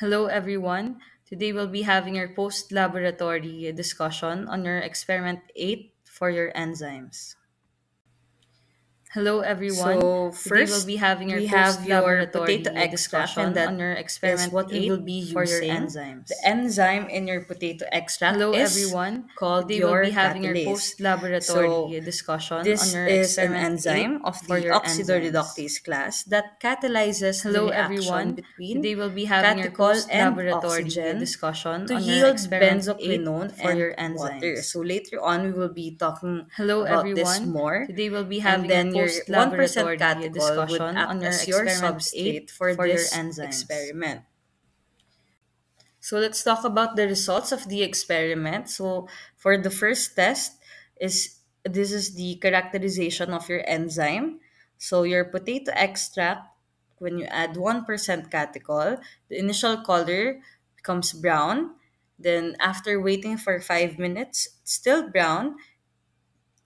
Hello, everyone. Today we'll be having our post laboratory discussion on your experiment 8 for your enzymes. Hello, everyone. So Today we'll first, be having our we post have your potato laboratory extract, and discussion on that your is experiment what we will 8 be for your using. The enzymes. enzyme in your potato extract Hello, is everyone. called Today we'll be your having our catalase. post So laboratory discussion on this your is an experiment enzyme 8 of for the your enzymes. oxidoreductase class that catalyzes the Hello, reaction everyone. between Today we'll be having our catechol post and laboratory oxygen discussion to on your yield experiment 8 benzoquinone for and your water. enzymes. So later on, we will be talking Hello, about this everyone. more. Today we'll be And having our then your post 1% laboratory catechol would discussion on act your as your experiment 8 substrate for for your this enzymes. experiment. So let's talk about the results of the experiment. So for the first test this is the characterization of your enzyme. So your potato extract, when you add 1% catechol, the initial color becomes brown. Then after waiting for 5 minutes, it's still brown.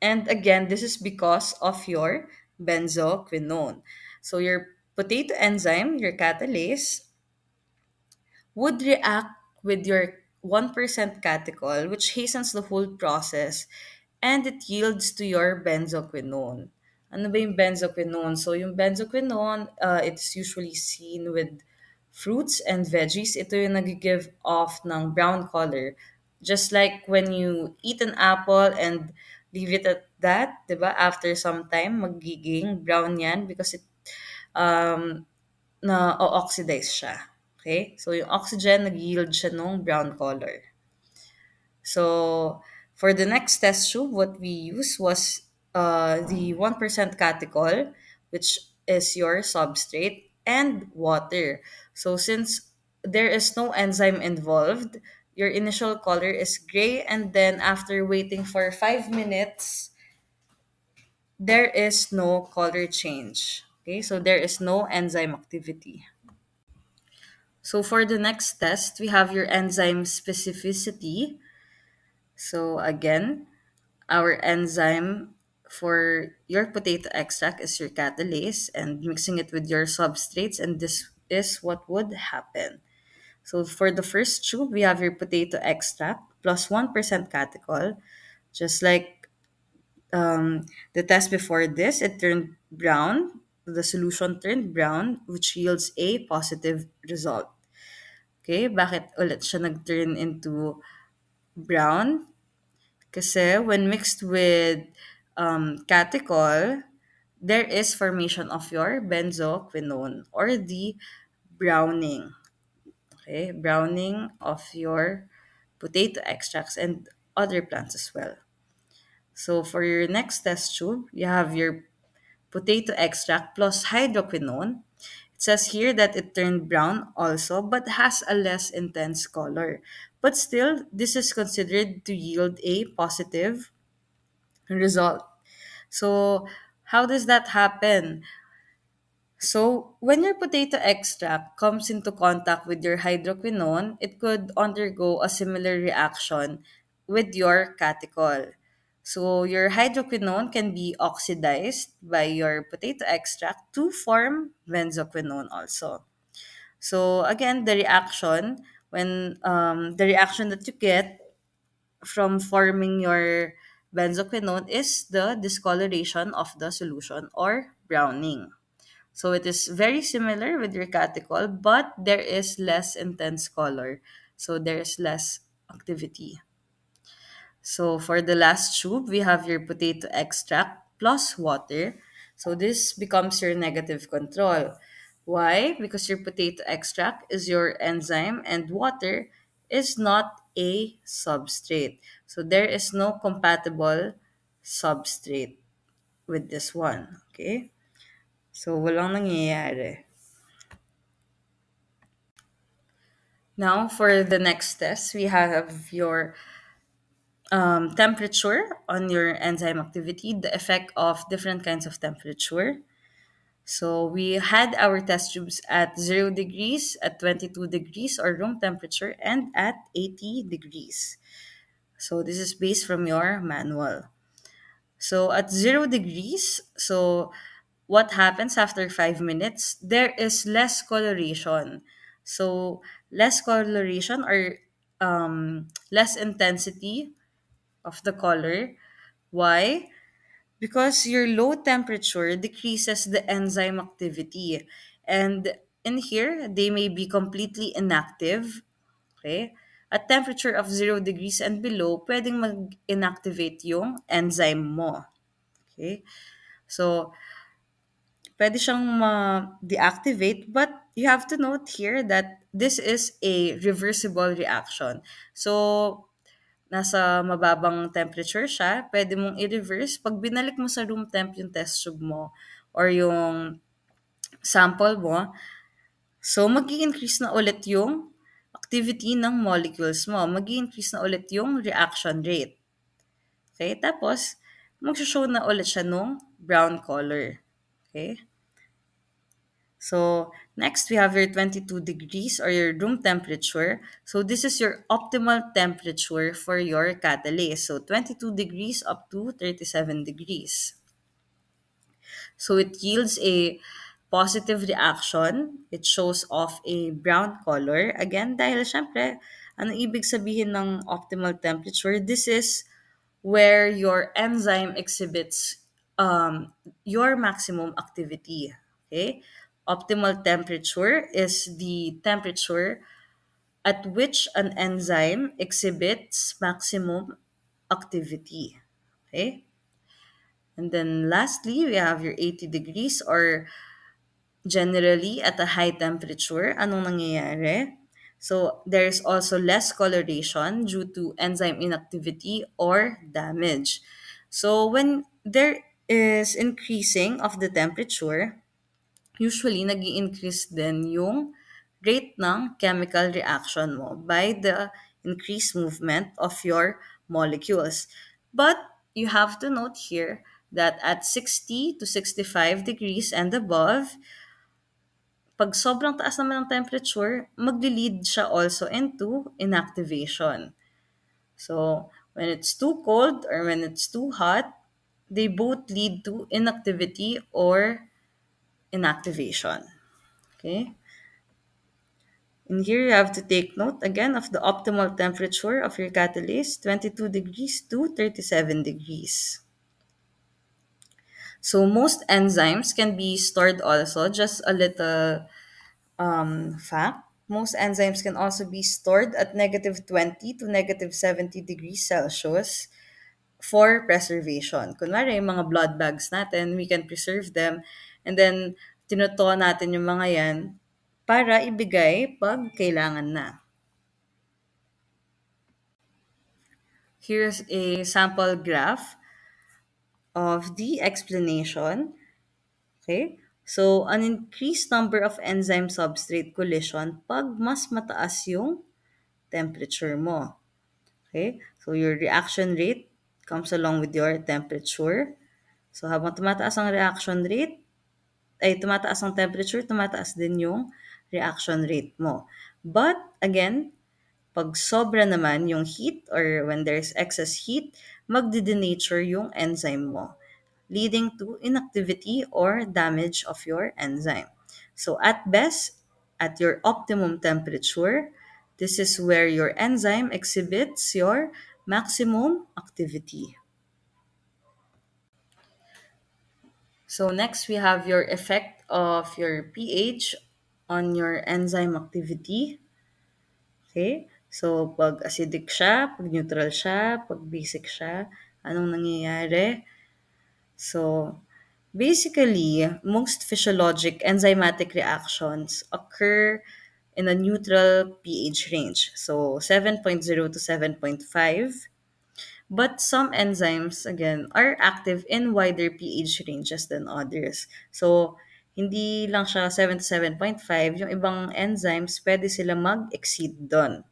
And again, this is because of your benzoquinone. So your potato enzyme, your catalase, would react with your 1% catechol, which hastens the whole process, and it yields to your benzoquinone. Ano ba yung benzoquinone? So yung benzoquinone, it's usually seen with fruits and veggies. Ito yung nag-give off ng brown color. Just like when you eat an apple and leave it at that, di ba? After some time, magiging brown yan because it um, na-oxidize siya. Okay? So, yung oxygen, nag-yield siya nung brown color. So, for the next test tube, what we used was the 1% catechol, which is your substrate, and water. So, since there is no enzyme involved, your initial color is gray, and then after waiting for 5 minutes, there is no color change. Okay, so there is no enzyme activity. So for the next test, we have your enzyme specificity. So again, our enzyme for your potato extract is your catalase and mixing it with your substrates, and this is what would happen. So for the first tube, we have your potato extract plus 1% catechol. Just like the test before this, it turned brown. The solution turned brown, which yields a positive result. Okay, bakit ulit siya nag-turn into brown? Kasi when mixed with catechol, there is formation of your benzoquinone or the browning. Okay, browning of your potato extracts and other plants as well. So for your next test tube, you have your potato extract plus hydroquinone. It says here that it turned brown also, but has a less intense color. But still, this is considered to yield a positive result. So, how does that happen? So, when your potato extract comes into contact with your hydroquinone, it could undergo a similar reaction with your catechol. So, your hydroquinone can be oxidized by your potato extract to form benzoquinone also. So, again, the reaction that you get from forming your benzoquinone is the discoloration of the solution or browning. So it is very similar with your catechol, but there is less intense color. So there is less activity. So for the last tube, we have your potato extract plus water. So this becomes your negative control. Why? Because your potato extract is your enzyme and water is not a substrate. So there is no compatible substrate with this one. Okay? So walang nangyayari. Now, for the next test, we have your temperature on your enzyme activity, the effect of different kinds of temperature. So, we had our test tubes at 0 degrees, at 22 degrees or room temperature, and at 80 degrees. So, this is based from your manual. So, at 0 degrees, so what happens after 5 minutes? There is less coloration. So, less coloration or less intensity of the color. Why? Because your low temperature decreases the enzyme activity. And in here, they may be completely inactive. Okay? At temperature of 0 degrees and below, pwedeng mag-inactivate yung enzyme mo. Okay? So, pwede siyang ma-deactivate, but you have to note here that this is a reversible reaction. So, nasa mababang temperature siya, pwede mong i-reverse. Pag binalik mo sa room temp yung test tube mo or yung sample mo, so mag increase na ulit yung activity ng molecules mo. Mag increase na ulit yung reaction rate. Okay? Tapos, mag-show na ulit siya nung brown color. Okay? So, next we have your 22 degrees or your room temperature. So, this is your optimal temperature for your catalase. So, 22 degrees up to 37 degrees. So, it yields a positive reaction. It shows off a brown color. Again, dahil syempre, ano ibig sabihin ng optimal temperature? This is where your enzyme exhibits your maximum activity. Okay? Optimal temperature is the temperature at which an enzyme exhibits maximum activity. Okay? And then lastly, we have your 80 degrees or generally at a high temperature. Anong nangyayari? So, there's also less coloration due to enzyme inactivity or damage. So, when there is increasing of the temperature, usually nag increase din yung rate ng chemical reaction mo by the increased movement of your molecules. But you have to note here that at 60 to 65 degrees and above, pag sobrang taas naman ng temperature, magli-lead siya also into inactivation. So, when it's too cold or when it's too hot, they both lead to inactivity or inactivation. Okay? And here you have to take note again of the optimal temperature of your catalase, 22 degrees to 37 degrees. So most enzymes can be stored also, just a little fact. Most enzymes can also be stored at negative 20 to negative 70 degrees Celsius for preservation. Kunwari, yung mga blood bags natin, we can preserve them and then tinuto natin yung mga yan para ibigay pag kailangan na. Here's a sample graph of the explanation. Okay? So, an increased number of enzyme substrate collision pag mas mataas yung temperature mo. Okay? So, your reaction rate comes along with your temperature. So, habang tumataas ang reaction rate, tumataas ang temperature, tumataas din yung reaction rate mo. But, again, pag sobra naman yung heat or when there's excess heat, magdi-denature yung enzyme mo, leading to inactivity or damage of your enzyme. So at best, at your optimum temperature, this is where your enzyme exhibits your maximum activity. So next, we have your effect of your pH on your enzyme activity. Okay? So, pag acidic siya, pag neutral siya, pag basic siya, anong nangyayari? So, basically, most physiologic enzymatic reactions occur in a neutral pH range. So, 7.0 to 7.5. But some enzymes, again, are active in wider pH ranges than others. So, hindi lang siya 7 to 7.5. Yung ibang enzymes, pwede sila mag-exceed doon.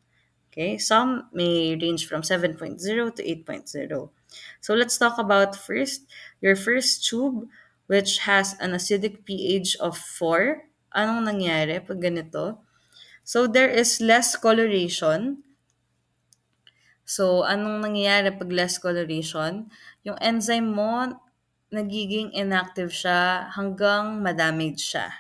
Okay, some may range from 7.0 to 8.0. So let's talk about first, your first tube, which has an acidic pH of 4. Anong nangyari pag ganito? So there is less coloration. So anong nangyayari pag less coloration? Yung enzyme mo, nagiging inactive siya hanggang madamage siya.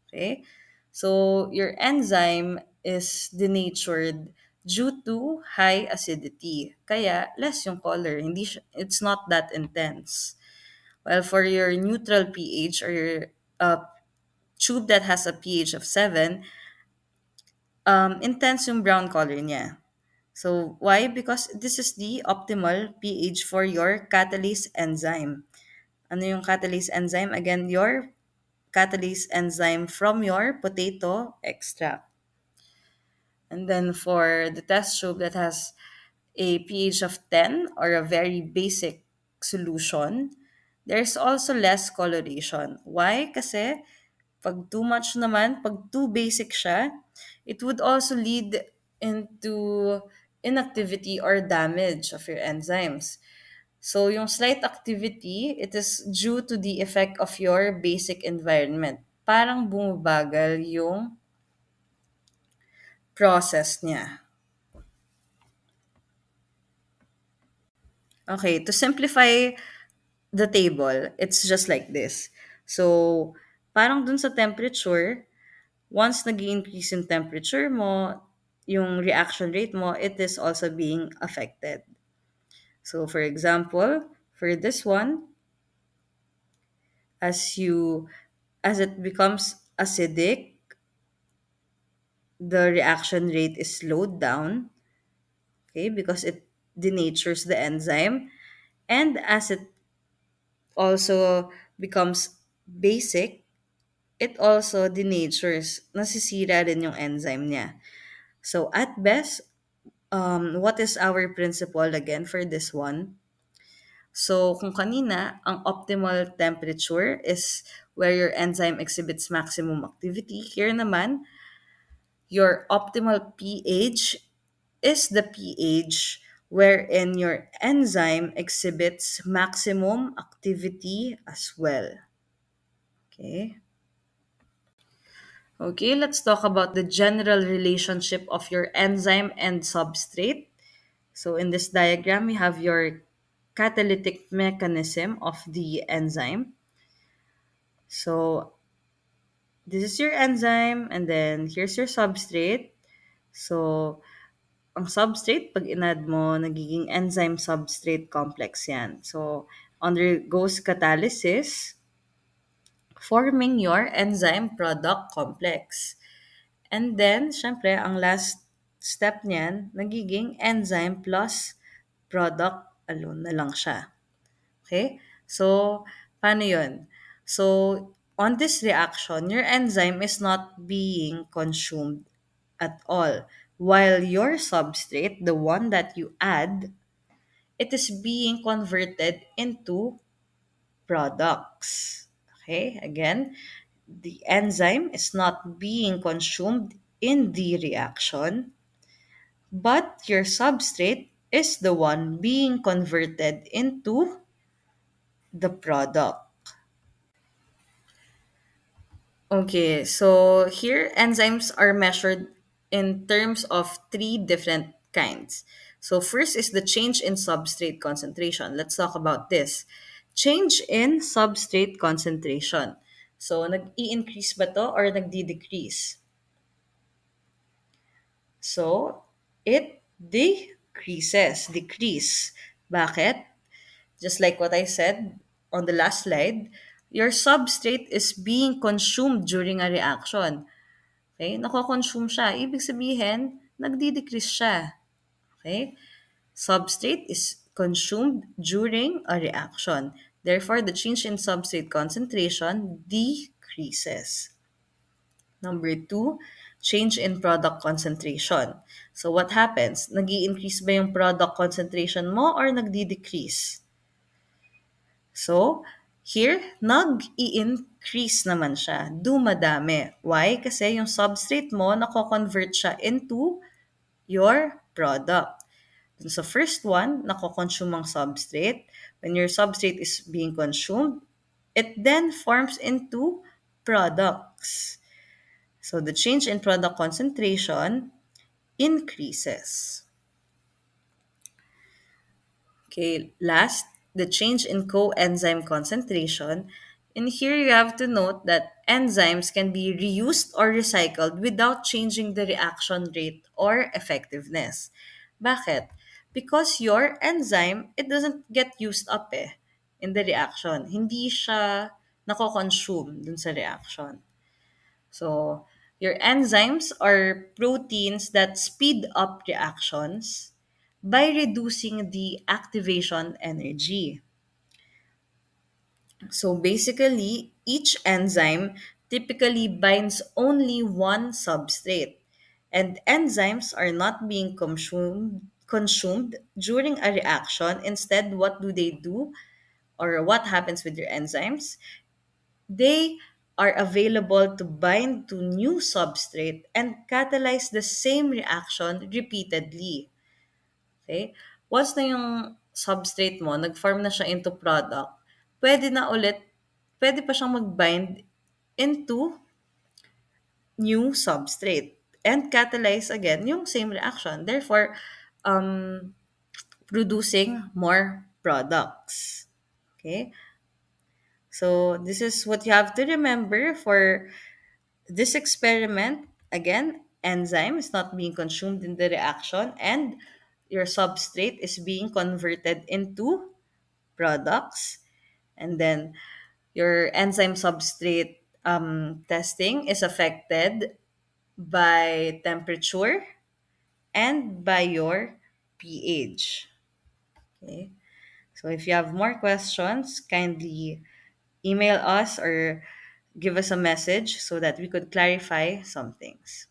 Okay? So your enzyme is denatured due to high acidity. Kaya less yung color. It's not that intense. While for your neutral pH or your tube that has a pH of 7, intense yung brown color niya. So why? Because this is the optimal pH for your catalase enzyme. Ano yung catalase enzyme? Again, your catalase enzyme from your potato extract. And then for the test tube that has a pH of 10 or a very basic solution, there's also less coloration. Why? Kasi pag too much naman, pag too basic siya, it would also lead into inactivity or damage of your enzymes. So yung slight activity, it is due to the effect of your basic environment. Parang bumabagal yung process niya. Okay, to simplify the table, it's just like this. So, parang dun sa temperature, once nag increase yung temperature mo, yung reaction rate mo, it is also being affected. So, for example, for this one, as you as it becomes acidic, the reaction rate is slowed down, okay, because it denatures the enzyme. And as it also becomes basic, it also denatures, nasisira din yung enzyme niya. So at best, what is our principle again for this one? So kung kanina, ang optimal temperature is where your enzyme exhibits maximum activity. Here naman, your optimal pH is the pH wherein your enzyme exhibits maximum activity as well. Okay? Okay, let's talk about the general relationship of your enzyme and substrate. So in this diagram, we have your catalytic mechanism of the enzyme. So this is your enzyme and then here's your substrate. So ang substrate, pag inad mo, nagiging enzyme-substrate complex yan. So undergoes catalysis, forming your enzyme product complex. And then, syempre, ang last step niyan, nagiging enzyme plus product alone na lang siya. Okay? So, paano yun? So, on this reaction, your enzyme is not being consumed at all. While your substrate, the one that you add, it is being converted into products. Okay? Again, the enzyme is not being consumed in the reaction, but your substrate is the one being converted into the product. Okay, so here enzymes are measured in terms of three different kinds. So first is the change in substrate concentration. Let's talk about this. Change in substrate concentration. So nag-i-increase ba to or nagdi-decrease? So it decrease. Bakit? Just like what I said on the last slide, your substrate is being consumed during a reaction. Okay? Nako-consume siya. Ibig sabihin, nagdi-decrease siya. Okay? Substrate is consumed during a reaction. Therefore, the change in substrate concentration decreases. Number two, change in product concentration. So what happens? Nag-i-increase ba yung product concentration mo or nagdi-decrease? So, here, nag-i-increase naman siya. Dumadami. Why? Kasi yung substrate mo, nako-convert siya into your product. Dun sa first one, nako-consume ang substrate. When your substrate is being consumed, it then forms into products. So, the change in product concentration increases. Okay, last, the change in coenzyme concentration In here, you have to note that enzymes can be reused or recycled without changing the reaction rate or effectiveness. Bakit? Because your enzyme, it doesn't get used up in the reaction. Hindi siya nako-consume dun sa reaction. So, your enzymes are proteins that speed up reactions by reducing the activation energy. So basically, each enzyme typically binds only one substrate, and enzymes are not being consumed during a reaction. Instead, what do they do, or what happens with your enzymes? They are available to bind to new substrate and catalyze the same reaction repeatedly. Okay? Once na yung substrate mo, nag-form na siya into product, pwede na ulit, pwede pa siyang mag-bind into new substrate and catalyze again yung same reaction. Therefore, um, producing more products. Okay? So, this is what you have to remember for this experiment. Again, enzyme is not being consumed in the reaction and your substrate is being converted into products. And then your enzyme substrate testing is affected by temperature and by your pH. Okay. So if you have more questions, kindly email us or give us a message so that we could clarify some things.